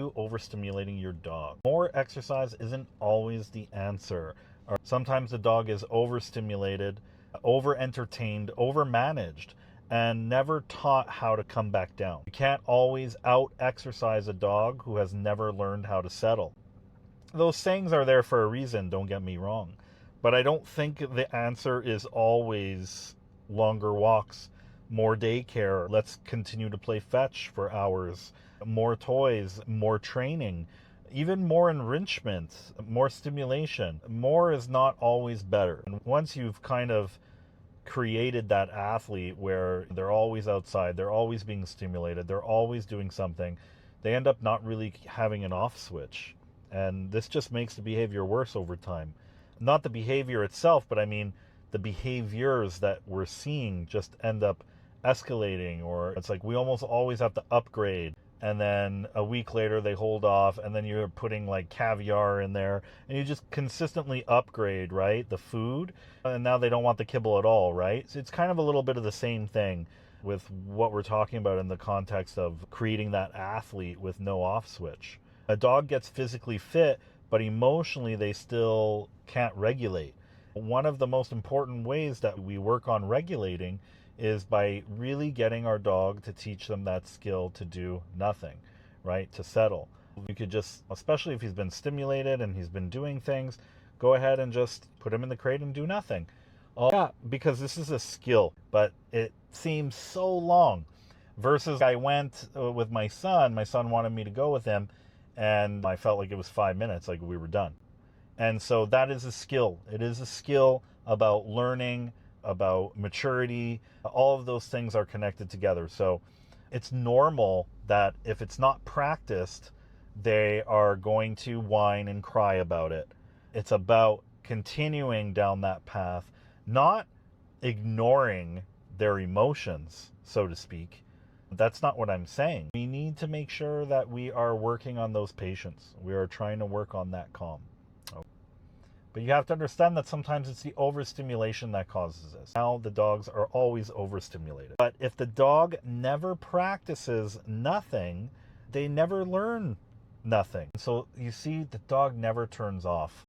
you overstimulating your dog? More exercise isn't always the answer. Or sometimes the dog is overstimulated, over-entertained, over-managed, and never taught how to come back down. You can't always out-exercise a dog who has never learned how to settle. Those sayings are there for a reason, don't get me wrong. But I don't think the answer is always longer walks, more daycare, let's continue to play fetch for hours, more toys, more training, even more enrichment, more stimulation. More is not always better. And once you've kind of created that athlete where they're always outside, they're always being stimulated, they're always doing something, they end up not really having an off switch. And this just makes the behavior worse over time. Not the behavior itself, but I mean the behaviors that we're seeing just end up escalating, or it's like we almost always have to upgrade, and then a week later they hold off, and then you're putting like caviar in there, and you just consistently upgrade, right, the food, and now they don't want the kibble at all, right? So it's kind of a little bit of the same thing with what we're talking about in the context of creating that athlete with no off switch. A dog gets physically fit, but emotionally they still can't regulate. One of the most important ways that we work on regulating is by really getting our dog to teach them that skill to do nothing, right? To settle. You could just, especially if he's been stimulated and he's been doing things, go ahead and just put him in the crate and do nothing. Yeah, because this is a skill, but it seems so long. Versus I went with my son wanted me to go with him, and I felt like it was 5 minutes, like we were done. And so that is a skill. It is a skill about learning, about maturity. All of those things are connected together. So it's normal that if it's not practiced, they are going to whine and cry about it. It's about continuing down that path, not ignoring their emotions, so to speak. That's not what I'm saying. We need to make sure that we are working on those patients. We are trying to work on that calm. But you have to understand that sometimes it's the overstimulation that causes this. Now the dogs are always overstimulated. But if the dog never practices nothing, they never learn nothing. So you see, the dog never turns off.